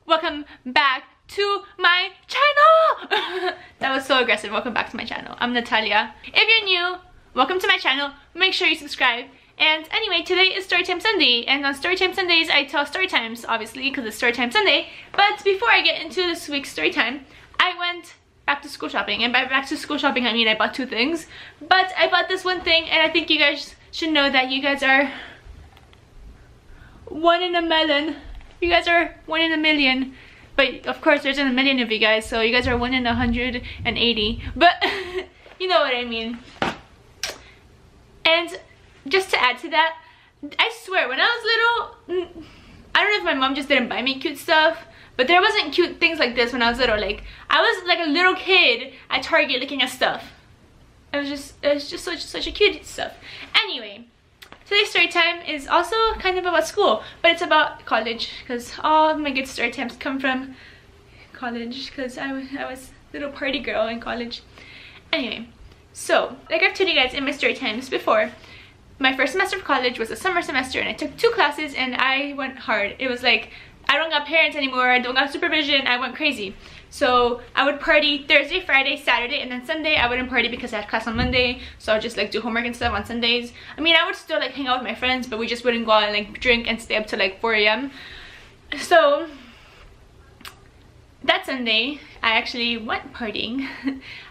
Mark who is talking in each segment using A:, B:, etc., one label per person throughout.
A: welcome back to my channel. That was so aggressive. Welcome back to my channel. I'm Natalia. If you're new, welcome to my channel. Make sure you subscribe. And anyway, today is Storytime Sunday, and on Storytime Sundays I tell story times, obviously, because it's Storytime Sunday. But before I get into this week's story time, I went back to school shopping, and by back to school shopping I mean I bought two things. But I bought this one thing, and I think you guys should know that you guys are one in a million. You guys are one in a million. But of course there's a million of you guys, so you guys are 1 in 180. But you know what I mean. And just to add to that, I swear when I was little, I don't know if my mom just didn't buy me cute stuff, but there wasn't cute things like this when I was little. Like, I was like a little kid at Target looking at stuff. It was just such a cute stuff. Anyway, today's story time is also kind of about school, but it's about college, because all of my good story times come from college, because I was a little party girl in college. Anyway, so like I've told you guys in my story times before, my first semester of college was a summer semester, and I took 2 classes and I went hard. It was like, I don't got parents anymore, I don't got supervision, I went crazy. So I would party Thursday, Friday, Saturday, and then Sunday I wouldn't party because I had class on Monday, so I would just like do homework and stuff on Sundays. I mean, I would still like hang out with my friends, but we just wouldn't go out and like drink and stay up till like 4 AM. So that Sunday I actually went partying.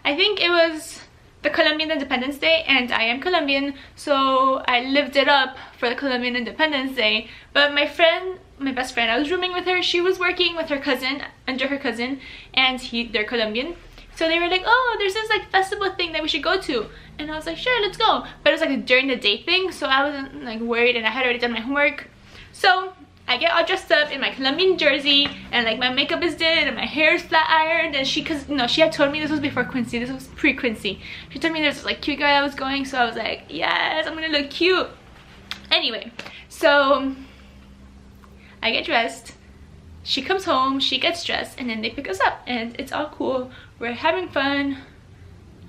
A: I think it was the Colombian Independence Day, and I am Colombian, so I lived it up for the Colombian Independence Day. But my best friend, I was rooming with her, she was working with her cousin, under her cousin, and they're Colombian. So they were like, oh, there's this like festival thing that we should go to. And I was like, sure, let's go. But it was like a during the day thing, so I wasn't like worried, and I had already done my homework. So I get all dressed up in my Colombian jersey, and like my makeup is did, and my hair is flat ironed, and she had told me, this was before Quincy, this was pre-Quincy. She told me there's this like cute guy that was going, so I was like, yes, I'm gonna look cute. Anyway, so I get dressed, she comes home, she gets dressed, and then they pick us up, and it's all cool. We're having fun.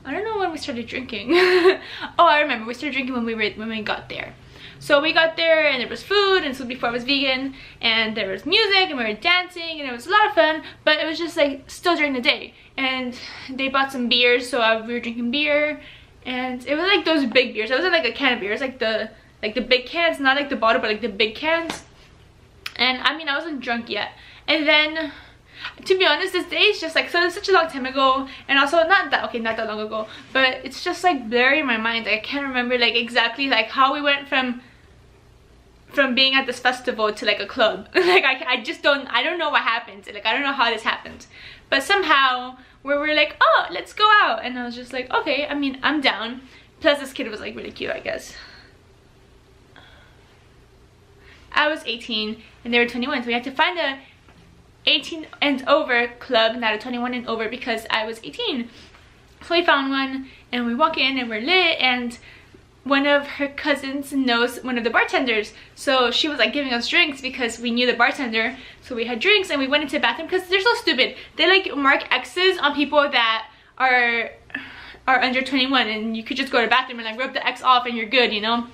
A: I don't know when we started drinking. Oh, I remember, we started drinking when we got there. So we got there, and there was food, and this was before I was vegan, and there was music, and we were dancing, and it was a lot of fun. But it was just like still during the day, and they bought some beers, so we were drinking beer, and it was like those big beers. It wasn't like a can of beer, it was like the big cans, not like the bottle, but like the big cans. And I mean, I wasn't drunk yet. And then, to be honest, this day is just like, so it's such a long time ago, and also not that long ago, but it's just like blurry in my mind. Like, I can't remember like exactly like how we went from being at this festival to like a club. Like I don't know what happened. Like, I don't know how this happened, but somehow we're like, oh, let's go out, and I was just like, okay, I mean, I'm down. Plus this kid was like really cute, I guess. I was 18 and they were 21, so we had to find a 18 and over club, not a 21 and over, because I was 18. So we found one, and we walk in, and we're lit, and one of her cousins knows one of the bartenders, so she was like giving us drinks because we knew the bartender. So we had drinks, and we went into the bathroom, because they're so stupid. They like mark X's on people that are under 21, and you could just go to the bathroom and like rub the X off and you're good, you know.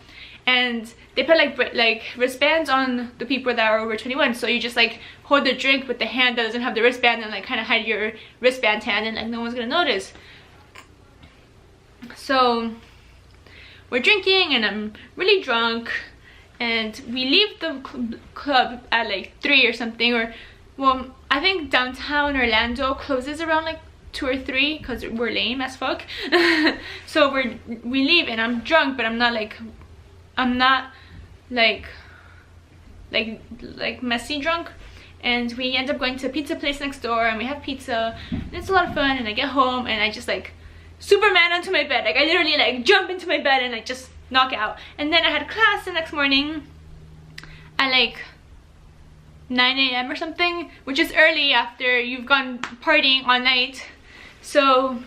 A: And they put like wristbands on the people that are over 21, so you just like hold the drink with the hand that doesn't have the wristband, and like kind of hide your wristband hand, and like no one's gonna notice. So we're drinking, and I'm really drunk, and we leave the club at like 3 or something, or well, I think downtown Orlando closes around like 2 or 3 because we're lame as fuck. So we leave, and I'm drunk, but I'm not like messy drunk. And we end up going to a pizza place next door, and we have pizza, and it's a lot of fun. And I get home, and I just like Superman onto my bed. Like, I literally like jump into my bed and I just knock out. And then I had class the next morning at like 9 AM or something, which is early after you've gone partying all night. So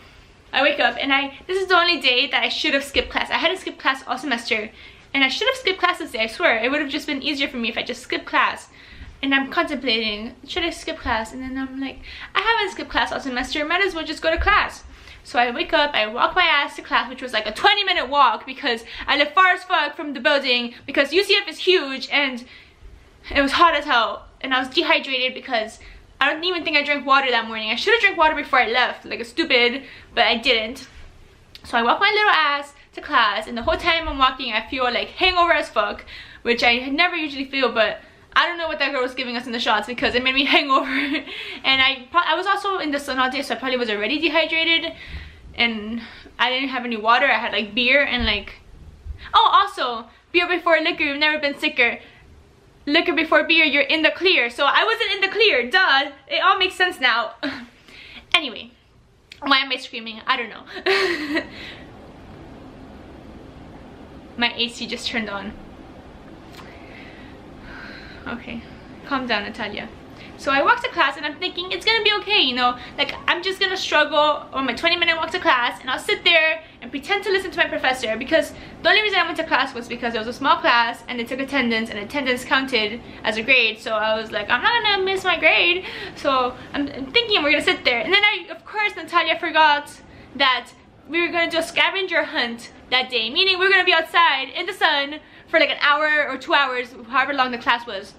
A: I wake up, and this is the only day that I should have skipped class. I hadn't skipped class all semester, and I should have skipped class this day, I swear. It would have just been easier for me if I just skipped class. And I'm contemplating, should I skip class? And then I'm like, I haven't skipped class all semester, might as well just go to class. So I wake up, I walk my ass to class, which was like a 20-minute walk because I live far as fuck from the building, because UCF is huge, and it was hot as hell. And I was dehydrated because I don't even think I drank water that morning. I should have drank water before I left, like a stupid, but I didn't. So I walk my little ass to class, and the whole time I'm walking I feel like hangover as fuck, which I never usually feel, but I don't know what that girl was giving us in the shots because it made me hangover. And I was also in the sun all day, so I probably was already dehydrated, and I didn't have any water. I had like beer and like, oh, also beer before liquor, you've never been sicker. Liquor before beer, you're in the clear. So I wasn't in the clear, duh. It all makes sense now. Anyway, why am I screaming? I don't know. My AC just turned on. Okay, calm down, Natalia. So I walk to class and I'm thinking it's gonna be okay, you know, like I'm just gonna struggle on my 20-minute walk to class, and I'll sit there and pretend to listen to my professor, because the only reason I went to class was because it was a small class and they took attendance, and attendance counted as a grade. So I was like, I'm not gonna miss my grade. So I'm thinking we're gonna sit there, and then of course Natalia forgot that we were gonna do a scavenger hunt that day, meaning we were gonna be outside in the sun for like an hour or 2 hours, however long the class was.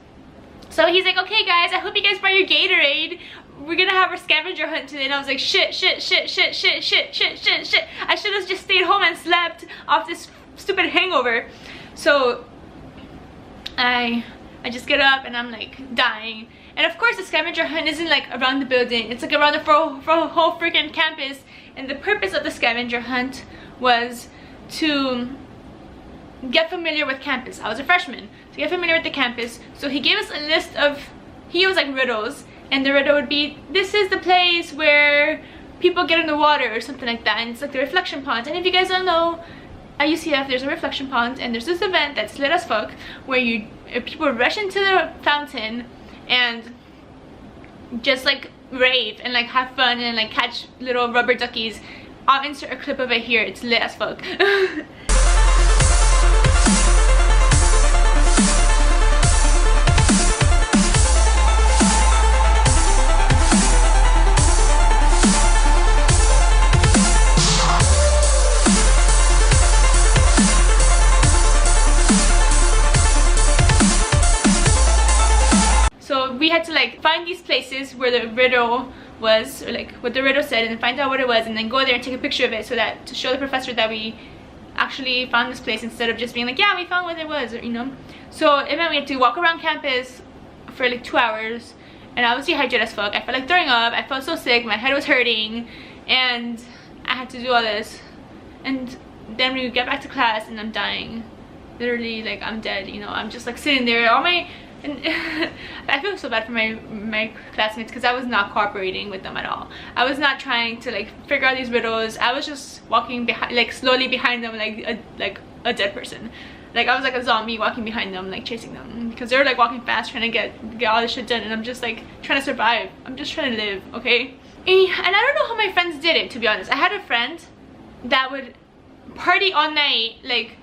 A: So he's like, okay guys, I hope you guys brought your Gatorade. We're gonna have our scavenger hunt today. And I was like, shit. I should have just stayed home and slept off this stupid hangover. So I just get up and I'm like dying. And of course the scavenger hunt isn't like around the building, it's like around the whole freaking campus. And the purpose of the scavenger hunt was to get familiar with campus. I was a freshman, to get familiar with the campus. So he gave us a list of, he was like riddles, and the riddle would be, this is the place where people get in the water or something like that, and it's like the reflection pond. And if you guys don't know, at UCF there's a reflection pond, and there's this event that's lit as fuck where people rush into the fountain and just like rave and like have fun and like catch little rubber duckies. I'll insert a clip of it here, it's lit as fuck. We had to like find these places where the riddle was, or like what the riddle said, and find out what it was, and then go there and take a picture of it, so that to show the professor that we actually found this place, instead of just being like, yeah, we found what it was, or, you know. So it meant we had to walk around campus for like 2 hours, and I was dehydrated as fuck. I felt like throwing up, I felt so sick, my head was hurting, and I had to do all this. And then we get back to class and I'm dying, literally, like I'm dead, you know. I'm just like sitting there, and I feel so bad for my classmates, because I was not cooperating with them at all. I was not trying to like figure out these riddles. I was just walking behind, like slowly behind them, like a dead person. Like I was like a zombie walking behind them, like chasing them, because they were like walking fast trying to get all this shit done, and I'm just like trying to survive. I'm just trying to live, okay? And I don't know how my friends did it, to be honest. I had a friend that would party all night, like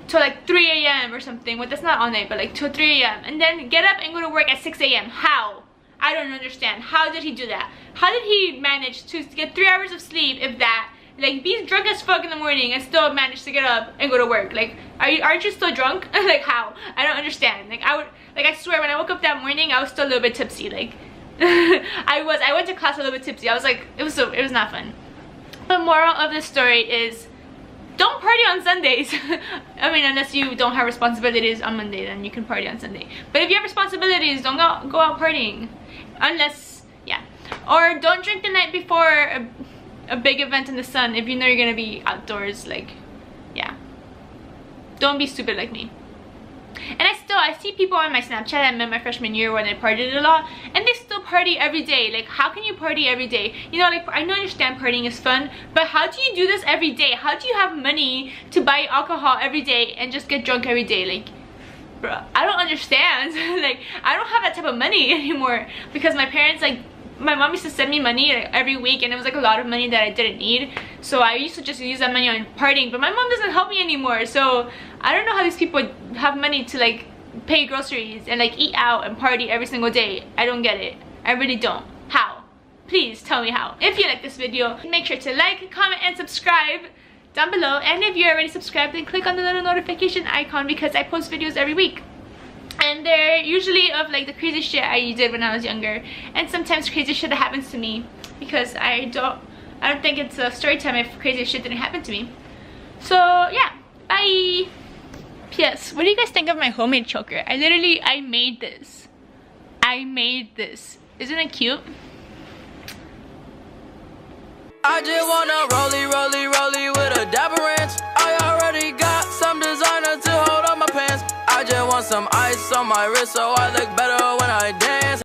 A: till like 3 a.m. or something. Well, that's not all night, but like till 3 a.m. and then get up and go to work at 6 a.m. How? I don't understand. How did he do that? How did he manage to get 3 hours of sleep, if that? Like, be drunk as fuck in the morning and still manage to get up and go to work. Like, aren't you still drunk? Like, how? I don't understand. Like, I swear, when I woke up that morning, I was still a little bit tipsy. Like, I went to class a little bit tipsy. I was like, it was not fun. The moral of this story is, don't party on Sundays. I mean, unless you don't have responsibilities on Monday, then you can party on Sunday. But if you have responsibilities, don't go out partying. Unless, yeah. Or don't drink the night before a big event in the sun if you know you're gonna be outdoors. Like, yeah. Don't be stupid like me. And I see people on my Snapchat I met my freshman year when I partied a lot, and they still party every day. Like, how can you party every day? You know, like, I don't understand partying is fun, but how do you do this every day? How do you have money to buy alcohol every day and just get drunk every day? Like, bro, I don't understand. Like, I don't have that type of money anymore, because my parents, like, my mom used to send me money like every week, and it was like a lot of money that I didn't need, so I used to just use that money on partying. But my mom doesn't help me anymore, so I don't know how these people have money to like pay groceries and like eat out and party every single day. I don't get it. I really don't. How? Please tell me how. If you like this video, make sure to like, comment, and subscribe down below. And if you're already subscribed, then click on the little notification icon, because I post videos every week. and they're usually of like the crazy shit I did when I was younger, and sometimes crazy shit that happens to me, because I don't think it's a story time if crazy shit didn't happen to me. So yeah, bye. P.S. What do you guys think of my homemade choker? I made this. Isn't it cute?
B: I just wanna rollie with a dapper ranch. I already got some designer to hold on my pants. I just want some ice on my wrist so I look better when I dance.